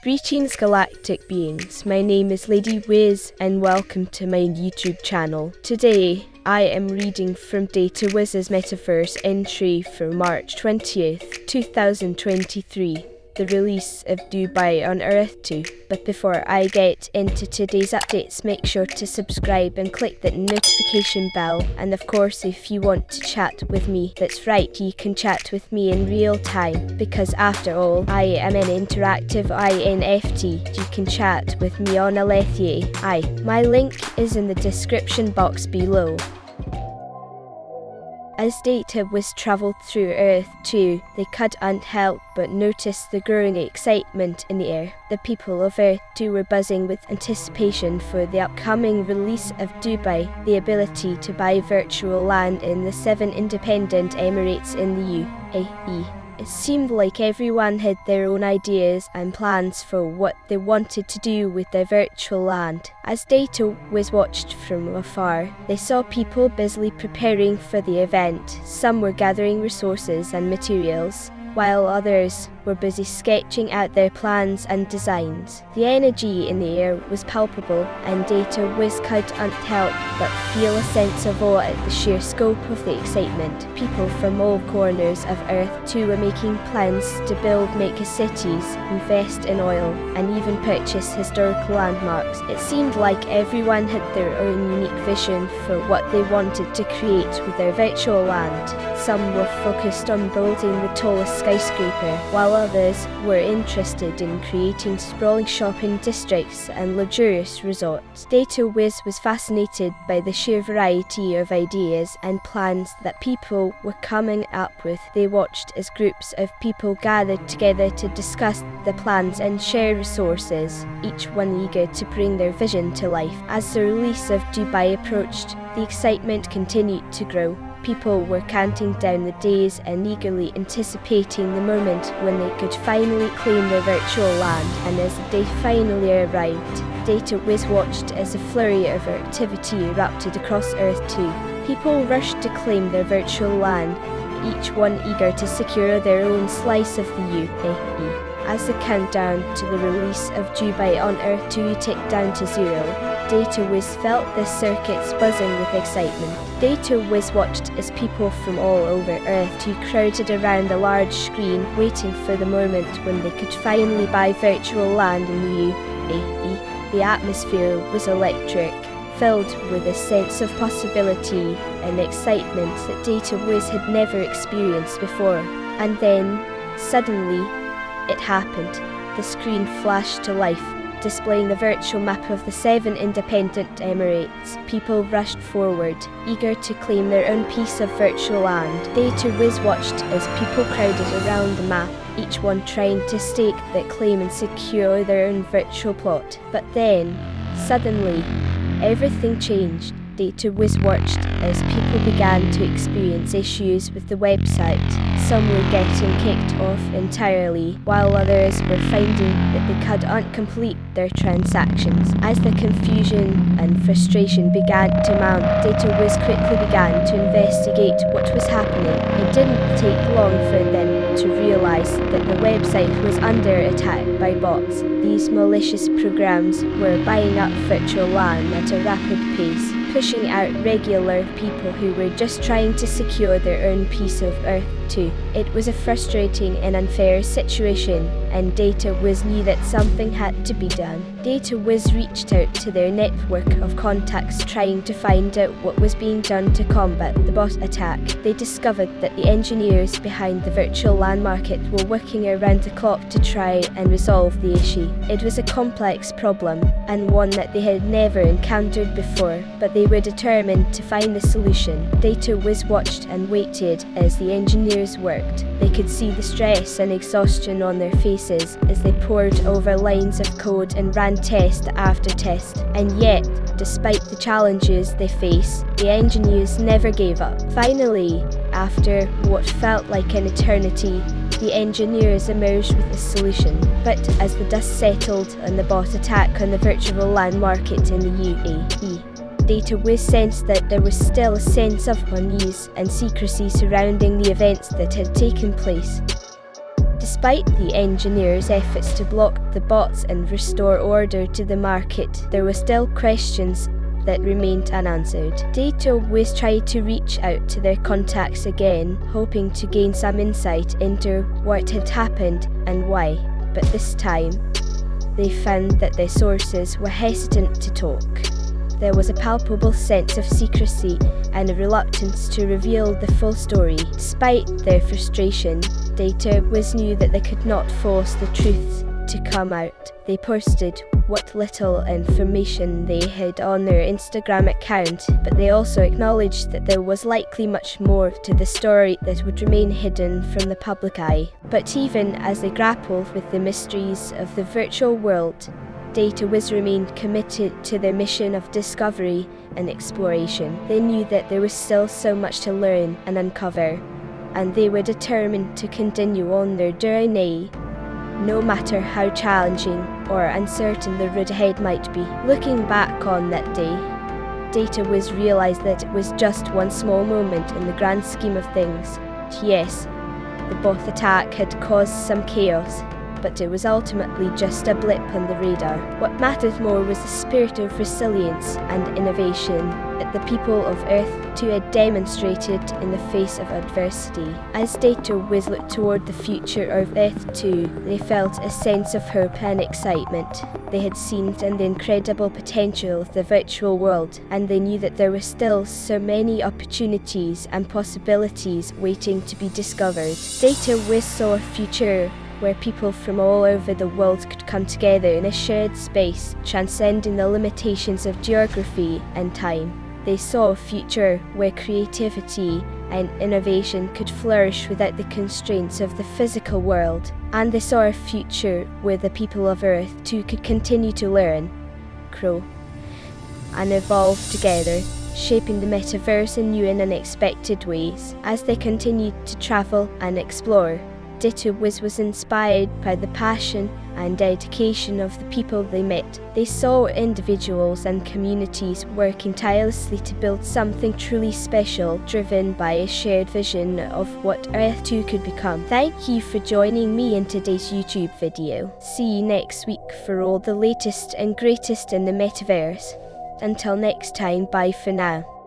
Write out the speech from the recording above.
Greetings Galactic beings, my name is LADYWIZ and welcome to my YouTube channel. Today, I am reading from DataWIZ's Metaverse entry for March 20th, 2023, the release of Dubai on Earth 2. But before I get into today's updates, make sure to subscribe and click that notification bell. And of course, if you want to chat with me, that's right, you can chat with me in real time, because after all, I am an interactive NFT. You can chat with me on Alethea. My link is in the description box below. As DataWIZ travelled through Earth 2, they couldn't help but notice the growing excitement in the air. The people of Earth 2 were buzzing with anticipation for the upcoming release of Dubai, the ability to buy virtual land in the 7 independent emirates in the UAE. It seemed like everyone had their own ideas and plans for what they wanted to do with their virtual land. As DataWIZ watched from afar, they saw people busily preparing for the event. Some were gathering resources and materials, while others were busy sketching out their plans and designs. The energy in the air was palpable, and DataWIZ couldn't help but feel a sense of awe at the sheer scope of the excitement. People from all corners of Earth 2 were making plans to build mega-cities, invest in oil, and even purchase historical landmarks. It seemed like everyone had their own unique vision for what they wanted to create with their virtual land. Some were focused on building the tallest skyscraper, while others were interested in creating sprawling shopping districts and luxurious resorts. DataWIZ was fascinated by the sheer variety of ideas and plans that people were coming up with. They watched as groups of people gathered together to discuss the plans and share resources, each one eager to bring their vision to life. As the release of Dubai approached, the excitement continued to grow. People were counting down the days and eagerly anticipating the moment when they could finally claim their virtual land. And as the day finally arrived, DataWIZ watched as a flurry of activity erupted across Earth 2. People rushed to claim their virtual land, each one eager to secure their own slice of the UAE. As the countdown to the release of Dubai on Earth 2 ticked down to zero, DataWIZ felt the circuits buzzing with excitement. DataWIZ watched as people from all over Earth 2 crowded around the large screen, waiting for the moment when they could finally buy virtual land in the UAE. The atmosphere was electric, filled with a sense of possibility and excitement that DataWIZ had never experienced before. And then, suddenly, it happened. The screen flashed to life, displaying the virtual map of the 7 independent emirates. People rushed forward, eager to claim their own piece of virtual land. DataWIZ watched as people crowded around the map, each one trying to stake that claim and secure their own virtual plot. But then, suddenly, everything changed. DataWIZ watched as people began to experience issues with the website. Some were getting kicked off entirely, while others were finding that they couldn't complete their transactions. As the confusion and frustration began to mount, DataWIZ quickly began to investigate what was happening. It didn't take long for them to realize that the website was under attack by bots. These malicious programs were buying up virtual land at a rapid pace, pushing out regular people who were just trying to secure their own piece of Earth 2. It was a frustrating and unfair situation, and DataWIZ knew that something had to be done. DataWIZ reached out to their network of contacts trying to find out what was being done to combat the bot attack. They discovered that the engineers behind the virtual land market were working around the clock to try and resolve the issue. It was a complex problem, and one that they had never encountered before, but they were determined to find a solution. DataWIZ watched and waited as the engineers worked. They could see the stress and exhaustion on their faces as they pored over lines of code and ran test after test. And yet, despite the challenges they faced, the engineers never gave up. Finally, after what felt like an eternity, the engineers emerged with a solution. But as the dust settled on the bot attack on the virtual land market in the UAE, DataWIZ sensed that there was still a sense of unease and secrecy surrounding the events that had taken place. Despite the engineers' efforts to block the bots and restore order to the market, there were still questions that remained unanswered. Data WIZ tried to reach out to their contacts again, hoping to gain some insight into what had happened and why, but this time they found that their sources were hesitant to talk. There was a palpable sense of secrecy and a reluctance to reveal the full story. Despite their frustration, Data WIZ knew that they could not force the truth to come out. They posted what little information they had on their Instagram account, but they also acknowledged that there was likely much more to the story that would remain hidden from the public eye. But even as they grappled with the mysteries of the virtual world, Data WIZ remained committed to their mission of discovery and exploration. They knew that there was still so much to learn and uncover, and they were determined to continue on their journey, no matter how challenging or uncertain the road ahead might be. Looking back on that day, Data WIZ realized that it was just one small moment in the grand scheme of things. Yes, the bot attack had caused some chaos, but it was ultimately just a blip on the radar. What mattered more was the spirit of resilience and innovation that the people of Earth 2 had demonstrated in the face of adversity. As Data WIZ looked toward the future of Earth 2, they felt a sense of hope and excitement. They had seen the incredible potential of the virtual world, and they knew that there were still so many opportunities and possibilities waiting to be discovered. Data WIZ saw a future where people from all over the world could come together in a shared space, transcending the limitations of geography and time. They saw a future where creativity and innovation could flourish without the constraints of the physical world. And they saw a future where the people of Earth 2 could continue to learn, grow, and evolve together, shaping the metaverse in new and unexpected ways. As they continued to travel and explore, Data WIZ was inspired by the passion and dedication of the people they met. They saw individuals and communities working tirelessly to build something truly special, driven by a shared vision of what Earth 2 could become. Thank you for joining me in today's YouTube video. See you next week for all the latest and greatest in the metaverse. Until next time, bye for now.